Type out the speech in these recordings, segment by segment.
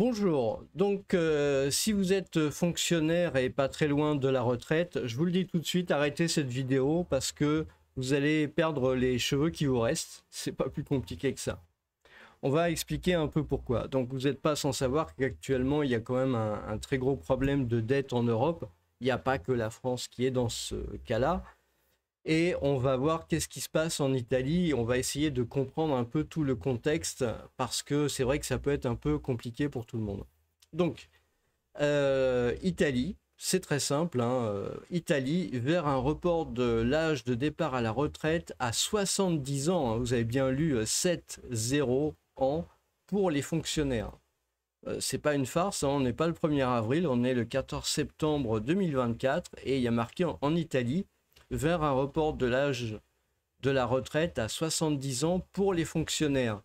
Bonjour, donc si vous êtes fonctionnaire et pas très loin de la retraite, je vous le dis tout de suite, arrêtez cette vidéo parce que vous allez perdre les cheveux qui vous restent, c'est pas plus compliqué que ça. On va expliquer un peu pourquoi. Donc vous n'êtes pas sans savoir qu'actuellement il y a quand même un très gros problème de dette en Europe, il n'y a pas que la France qui est dans ce cas-là. Et on va voir qu'est-ce qui se passe en Italie. On va essayer de comprendre un peu tout le contexte parce que c'est vrai que ça peut être un peu compliqué pour tout le monde. Donc, Italie, c'est très simple. Italie vers un report de l'âge de départ à la retraite à 70 ans. Vous avez bien lu 7-0 ans pour les fonctionnaires. C'est pas une farce, on n'est pas le 1er avril, on est le 14 septembre 2024 et il y a marqué en Italie vers un report de l'âge de la retraite à 70 ans pour les fonctionnaires.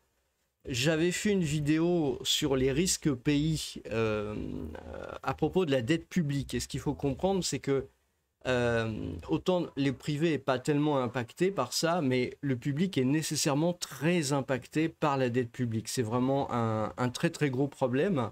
J'avais fait une vidéo sur les risques pays à propos de la dette publique. Et ce qu'il faut comprendre, c'est que autant les privés n'est pas tellement impacté par ça, mais le public est nécessairement très impacté par la dette publique. C'est vraiment un très très gros problème.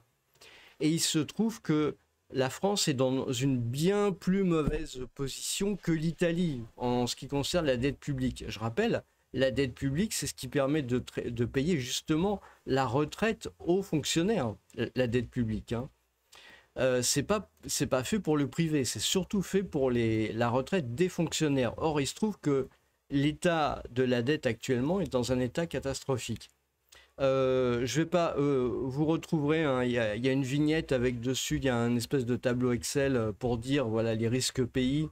Et il se trouve que la France est dans une bien plus mauvaise position que l'Italie en ce qui concerne la dette publique. Je rappelle, la dette publique, c'est ce qui permet de payer justement la retraite aux fonctionnaires, la dette publique. C'est pas fait pour le privé, c'est surtout fait pour la retraite des fonctionnaires. Or, il se trouve que l'état de la dette actuellement est dans un état catastrophique. Je vais pas, vous retrouverez, il y a une vignette avec dessus, il y a un espèce de tableau Excel pour dire voilà les risques pays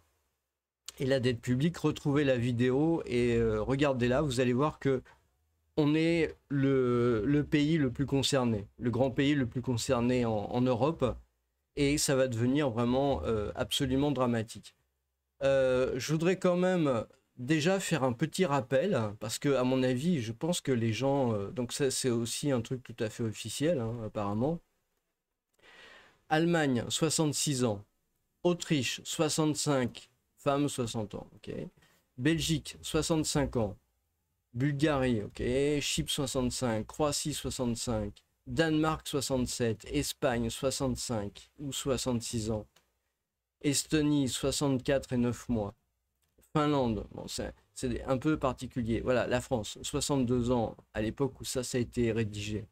et la dette publique. Retrouvez la vidéo et regardez là, vous allez voir que on est le pays le plus concerné, le grand pays le plus concerné en Europe, et ça va devenir vraiment absolument dramatique. Je voudrais quand même déjà faire un petit rappel, parce que à mon avis, je pense que les gens, donc ça c'est aussi un truc tout à fait officiel, apparemment. Allemagne, 66 ans. Autriche, 65, femmes 60 ans, ok. Belgique, 65 ans. Bulgarie, ok. Chypre, 65. Croatie, 65. Danemark, 67. Espagne, 65 ou 66 ans. Estonie, 64 et 9 mois. Finlande, bon, c'est un peu particulier. Voilà, la France, 62 ans à l'époque où ça a été rédigé,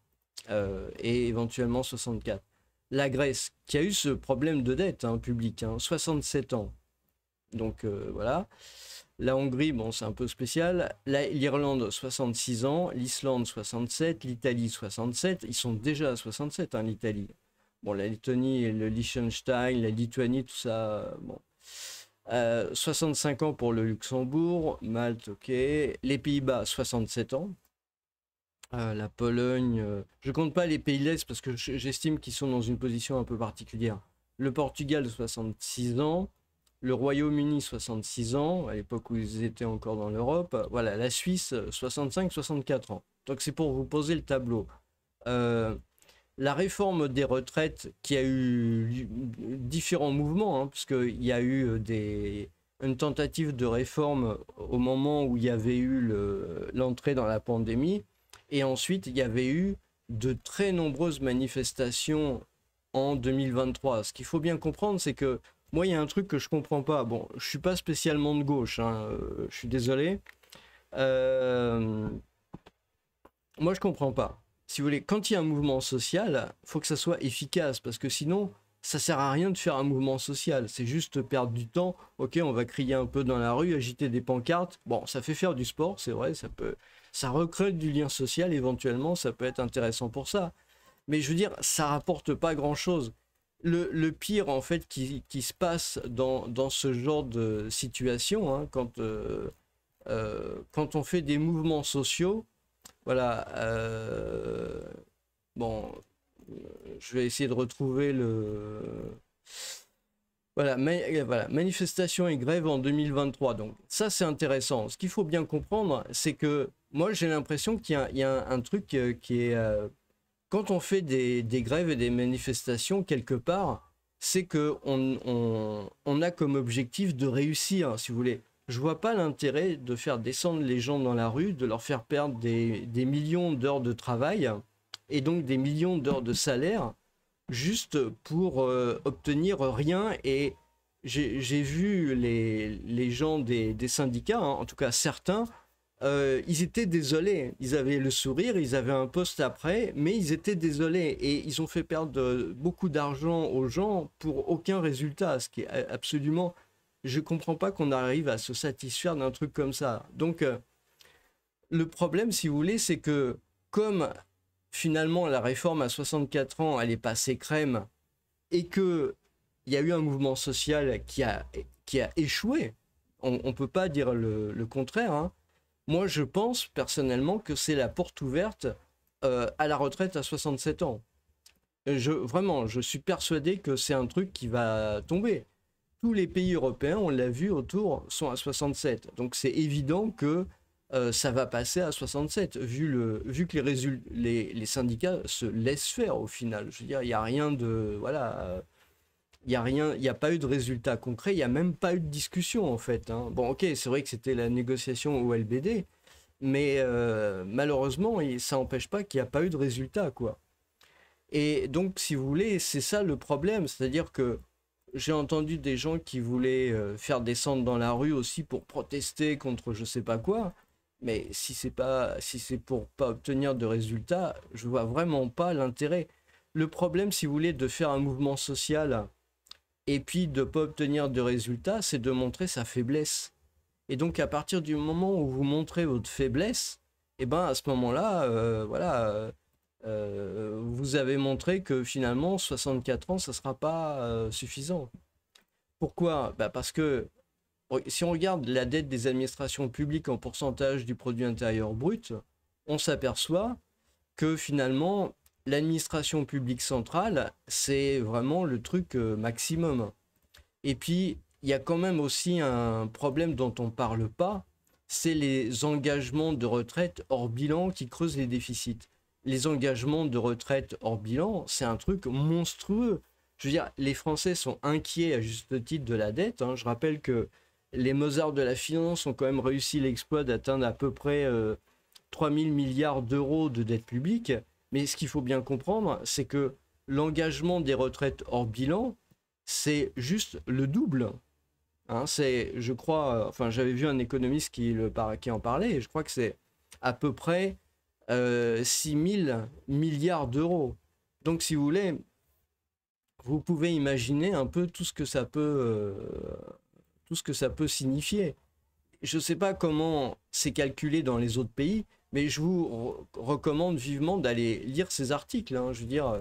et éventuellement 64. La Grèce, qui a eu ce problème de dette publique, 67 ans. Donc voilà. La Hongrie, bon, c'est un peu spécial. L'Irlande, 66 ans. L'Islande, 67. L'Italie, 67. Ils sont déjà à 67, l'Italie. Bon, la Lettonie et le Liechtenstein, la Lituanie, tout ça, bon. 65 ans pour le Luxembourg, Malte, ok. Les Pays-Bas, 67 ans. La Pologne, je compte pas les pays de l'Est parce que j'estime qu'ils sont dans une position un peu particulière. Le Portugal, 66 ans. Le Royaume-Uni, 66 ans, à l'époque où ils étaient encore dans l'Europe. Voilà, la Suisse, 65-64 ans. Donc c'est pour vous poser le tableau. La réforme des retraites qui a eu différents mouvements, parce qu'il y a eu une tentative de réforme au moment où il y avait eu l'entrée dans la pandémie, et ensuite il y avait eu de très nombreuses manifestations en 2023. Ce qu'il faut bien comprendre, c'est que moi il y a un truc que je comprends pas. Bon, je suis pas spécialement de gauche, je suis désolé. Moi je comprends pas. Si vous voulez, quand il y a un mouvement social, il faut que ça soit efficace, parce que sinon, ça sert à rien de faire un mouvement social. C'est juste perdre du temps. Ok, on va crier un peu dans la rue, agiter des pancartes. Bon, ça fait faire du sport, c'est vrai, ça recrée du lien social, éventuellement, ça peut être intéressant pour ça. Mais je veux dire, ça rapporte pas grand-chose. Le pire, en fait, qui se passe dans ce genre de situation, quand on fait des mouvements sociaux, voilà, bon, je vais essayer de retrouver voilà, manifestation et grève en 2023. Donc ça, c'est intéressant. Ce qu'il faut bien comprendre, c'est que moi, j'ai l'impression qu'il y a un truc qui est... quand on fait des grèves et des manifestations quelque part, c'est qu'on a comme objectif de réussir, si vous voulez. Je vois pas l'intérêt de faire descendre les gens dans la rue, de leur faire perdre des millions d'heures de travail et donc des millions d'heures de salaire juste pour obtenir rien. Et j'ai vu les gens des syndicats, hein, en tout cas certains, ils étaient désolés. Ils avaient le sourire, ils avaient un poste après, mais ils étaient désolés. Et ils ont fait perdre beaucoup d'argent aux gens pour aucun résultat, ce qui est absolument... Je comprends pas qu'on arrive à se satisfaire d'un truc comme ça. Donc, le problème, si vous voulez, c'est que comme finalement la réforme à 64 ans, elle est passée crème, et que il y a eu un mouvement social qui a échoué, on ne peut pas dire le contraire, hein. Moi, je pense personnellement que c'est la porte ouverte à la retraite à 67 ans. Vraiment, je suis persuadé que c'est un truc qui va tomber. Tous les pays européens, on l'a vu autour, sont à 67. Donc c'est évident que ça va passer à 67, vu que les syndicats se laissent faire au final. Je veux dire, il n'y a rien de... Voilà, il n'y a rien, il n'y a pas eu de résultat concret, il n'y a même pas eu de discussion en fait, hein. Bon, ok, c'est vrai que c'était la négociation au LBD, mais malheureusement, ça n'empêche pas qu'il n'y a pas eu de résultat, quoi. Et donc, si vous voulez, c'est ça le problème, c'est-à-dire que j'ai entendu des gens qui voulaient faire descendre dans la rue aussi pour protester contre je sais pas quoi, mais si c'est pour pas obtenir de résultats, je vois vraiment pas l'intérêt. Le problème, si vous voulez, de faire un mouvement social et puis de pas obtenir de résultats, c'est de montrer sa faiblesse. Et donc, à partir du moment où vous montrez votre faiblesse, et ben à ce moment-là, vous avez montré que finalement 64 ans, ça ne sera pas suffisant. Pourquoi? Bah parce que si on regarde la dette des administrations publiques en pourcentage du produit intérieur brut, on s'aperçoit que finalement l'administration publique centrale, c'est vraiment le truc maximum. Et puis, il y a quand même aussi un problème dont on ne parle pas, c'est les engagements de retraite hors bilan qui creusent les déficits. Les engagements de retraite hors bilan, c'est un truc monstrueux. Je veux dire, les Français sont inquiets à juste titre de la dette, hein. Je rappelle que les Mozart de la finance ont quand même réussi l'exploit d'atteindre à peu près 3 000 milliards d'euros de dette publique. Mais ce qu'il faut bien comprendre, c'est que l'engagement des retraites hors bilan, c'est juste le double. Hein, c'est, je crois, enfin j'avais vu un économiste qui en parlait, et je crois que c'est à peu près 6 000 milliards d'euros. Donc si vous voulez, vous pouvez imaginer un peu tout ce que ça peut signifier. Je ne sais pas comment c'est calculé dans les autres pays, mais je vous recommande vivement d'aller lire ces articles, hein. Je veux dire,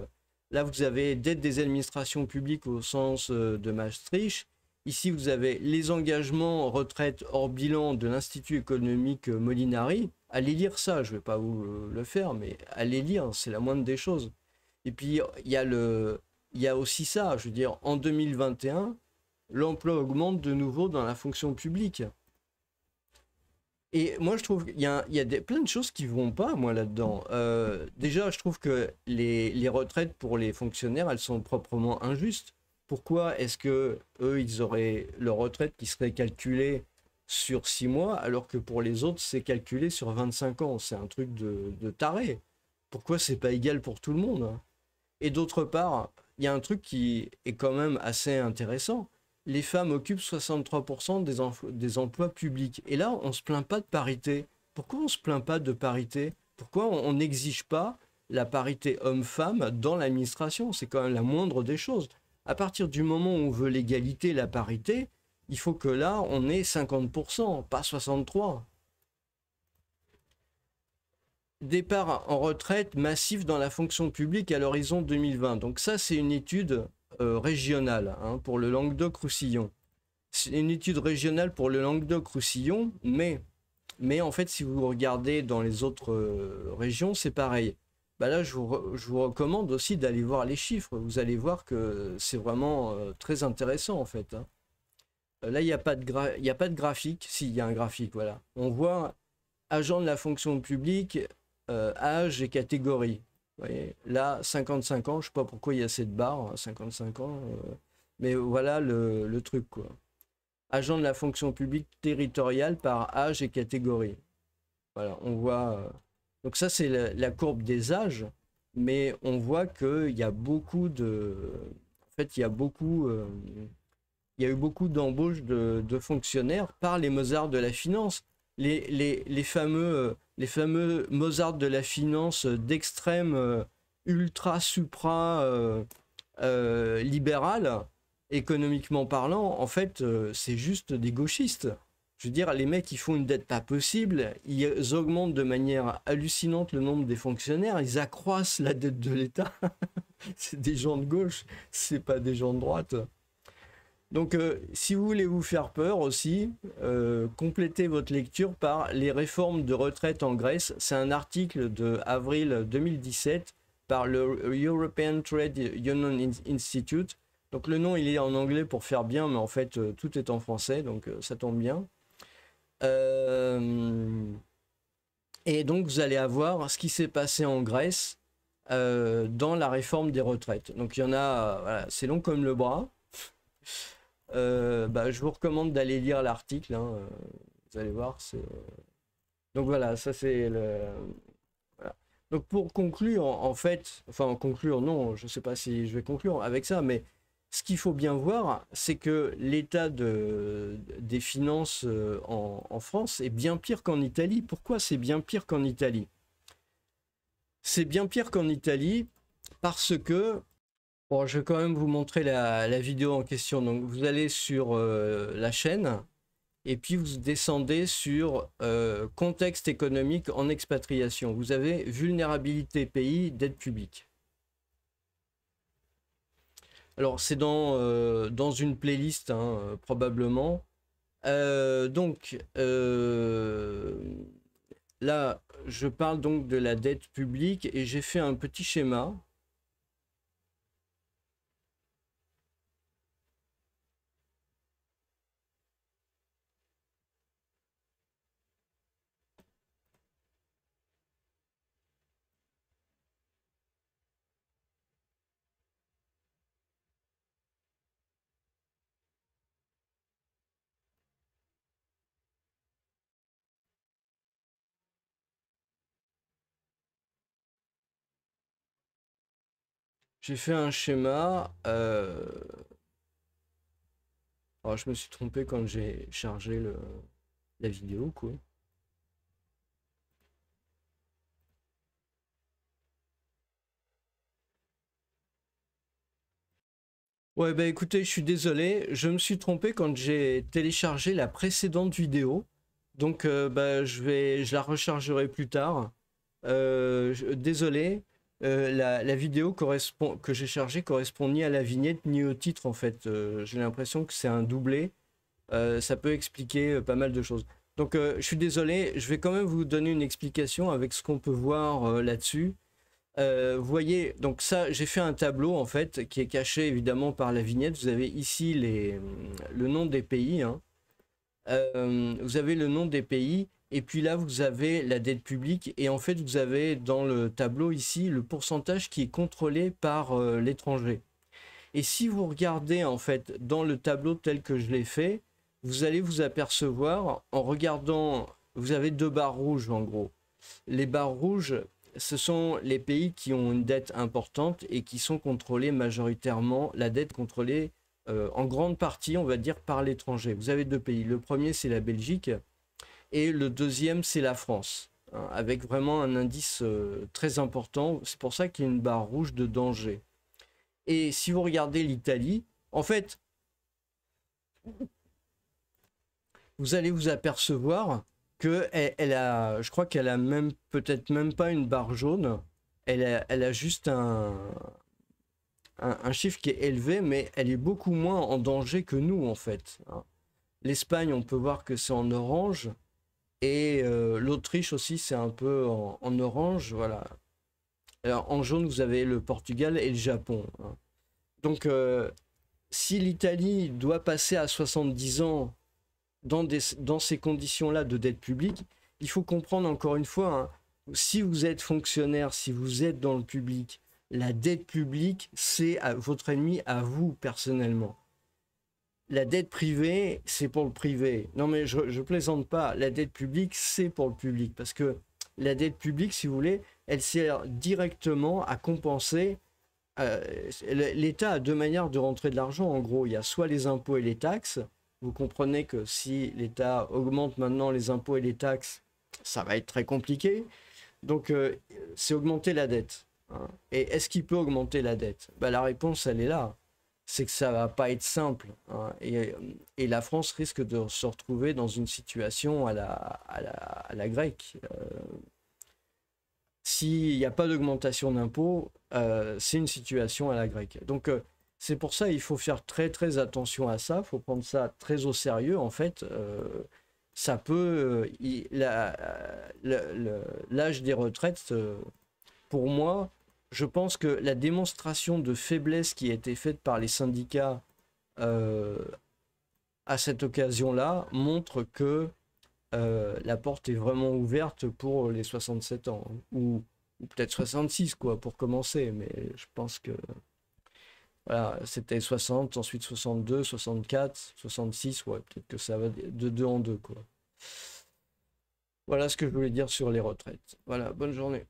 là vous avez dette des administrations publiques au sens de Maastricht. Ici vous avez les engagements retraite hors bilan de l'Institut économique Molinari. Allez lire ça, je ne vais pas vous le faire, mais allez lire, c'est la moindre des choses. Et puis il y a aussi ça, je veux dire, en 2021, l'emploi augmente de nouveau dans la fonction publique. Et moi, je trouve qu'il y a plein de choses qui vont pas, moi, là-dedans. Déjà, je trouve que les retraites pour les fonctionnaires, elles sont proprement injustes. Pourquoi est-ce que eux, ils auraient leur retraite qui serait calculée sur 6 mois, alors que pour les autres, c'est calculé sur 25 ans? C'est un truc de taré. Pourquoi c'est pas égal pour tout le monde, hein? Et d'autre part, il y a un truc qui est quand même assez intéressant. Les femmes occupent 63% des emplois publics. Et là, on ne se plaint pas de parité. Pourquoi on ne se plaint pas de parité? Pourquoi on n'exige pas la parité homme-femme dans l'administration? C'est quand même la moindre des choses. À partir du moment où on veut l'égalité, la parité, il faut que là, on ait 50%, pas 63%. Départ en retraite massif dans la fonction publique à l'horizon 2020. Donc ça, c'est une étude régionale, hein, pour le Languedoc-Roussillon. C'est une étude régionale pour le Languedoc-Roussillon, mais en fait, si vous regardez dans les autres régions, c'est pareil. Bah là, je vous recommande aussi d'aller voir les chiffres. Vous allez voir que c'est vraiment très intéressant, en fait, hein. Là, il n'y a pas de graphique. Si, il y a un graphique, voilà. On voit agent de la fonction publique, âge et catégorie. Vous voyez, là, 55 ans, je ne sais pas pourquoi il y a cette barre, 55 ans, mais voilà le truc, quoi. Agent de la fonction publique territoriale par âge et catégorie. Voilà, on voit. Donc ça, c'est la courbe des âges. mais on voit qu'il y a beaucoup de... En fait, il y a eu beaucoup d'embauches de fonctionnaires par les Mozart de la finance. Les fameux Mozart de la finance d'extrême ultra supra libéral, économiquement parlant, en fait, c'est juste des gauchistes. Je veux dire, les mecs, ils font une dette pas possible, ils augmentent de manière hallucinante le nombre des fonctionnaires, ils accroissent la dette de l'État. C'est des gens de gauche, c'est pas des gens de droite. Donc, si vous voulez vous faire peur aussi, complétez votre lecture par les réformes de retraite en Grèce. C'est un article de avril 2017 par le European Trade Union Institute. Donc, le nom, il est en anglais pour faire bien, mais en fait, tout est en français, donc ça tombe bien. Et donc, vous allez avoir ce qui s'est passé en Grèce dans la réforme des retraites. Donc, il y en a, voilà, c'est long comme le bras. Je vous recommande d'aller lire l'article, hein, vous allez voir. Donc voilà, ça c'est le... Voilà. Donc pour conclure, en fait, enfin conclure, non, je ne sais pas si je vais conclure avec ça, mais ce qu'il faut bien voir, c'est que l'état des finances en France est bien pire qu'en Italie. Pourquoi c'est bien pire qu'en Italie? C'est bien pire qu'en Italie parce que... Bon, je vais quand même vous montrer la vidéo en question. Donc, vous allez sur la chaîne et puis vous descendez sur contexte économique en expatriation. Vous avez vulnérabilité pays, dette publique. Alors, c'est dans une playlist, hein, probablement. Là, je parle donc de la dette publique et j'ai fait un petit schéma. J'ai fait un schéma. Alors, je me suis trompé quand j'ai chargé la vidéo, quoi. Ouais, bah écoutez, je suis désolé, je me suis trompé quand j'ai téléchargé la précédente vidéo. Donc, je la rechargerai plus tard. Désolé, la vidéo que j'ai chargée correspond ni à la vignette ni au titre en fait. J'ai l'impression que c'est un doublé. Ça peut expliquer pas mal de choses. Donc, je suis désolé, je vais quand même vous donner une explication avec ce qu'on peut voir là-dessus. Vous voyez, donc ça, j'ai fait un tableau en fait qui est caché évidemment par la vignette. Vous avez ici le nom des pays, hein. Vous avez le nom des pays et puis là vous avez la dette publique et en fait vous avez dans le tableau ici le pourcentage qui est contrôlé par l'étranger. Et si vous regardez en fait dans le tableau tel que je l'ai fait, vous allez vous apercevoir en regardant, vous avez deux barres rouges en gros. Les barres rouges, ce sont les pays qui ont une dette importante et qui sont contrôlés majoritairement, la dette contrôlée en grande partie, on va dire, par l'étranger. Vous avez deux pays. Le premier, c'est la Belgique et le deuxième, c'est la France, hein, avec vraiment un indice très important. C'est pour ça qu'il y a une barre rouge de danger. Et si vous regardez l'Italie, en fait, vous allez vous apercevoir que je crois qu'elle a même peut-être même pas une barre jaune. Elle a juste un chiffre qui est élevé, mais elle est beaucoup moins en danger que nous en fait, hein. L'Espagne, on peut voir que c'est en orange, et l'Autriche aussi, c'est un peu en orange, voilà. Alors, en jaune, vous avez le Portugal et le Japon, hein. Donc, si l'Italie doit passer à 70 ans dans ces conditions-là de dette publique, il faut comprendre encore une fois, hein, si vous êtes fonctionnaire, si vous êtes dans le public, la dette publique, c'est votre ennemi à vous personnellement. La dette privée, c'est pour le privé. Non mais je plaisante pas, la dette publique, c'est pour le public. Parce que la dette publique, si vous voulez, elle sert directement à compenser. L'État a deux manières de rentrer de l'argent, en gros. Il y a soit les impôts et les taxes. Vous comprenez que si l'État augmente maintenant les impôts et les taxes, ça va être très compliqué. Donc, c'est augmenter la dette. Hein. Et est-ce qu'il peut augmenter la dette? Ben, la réponse, elle est là. C'est que ça va pas être simple. Hein. Et la France risque de se retrouver dans une situation à la grecque. S'il n'y a pas d'augmentation d'impôts, c'est une situation à la grecque. Donc, c'est pour ça qu'il faut faire très très attention à ça. Il faut prendre ça très au sérieux. En fait, ça peut... l'âge des retraites, pour moi, je pense que la démonstration de faiblesse qui a été faite par les syndicats à cette occasion-là montre que la porte est vraiment ouverte pour les 67 ans, hein, ou peut-être 66 quoi, pour commencer, mais je pense que voilà, c'était 60, ensuite 62, 64, 66, ouais, peut-être que ça va de deux en deux quoi. Voilà ce que je voulais dire sur les retraites. Voilà, bonne journée.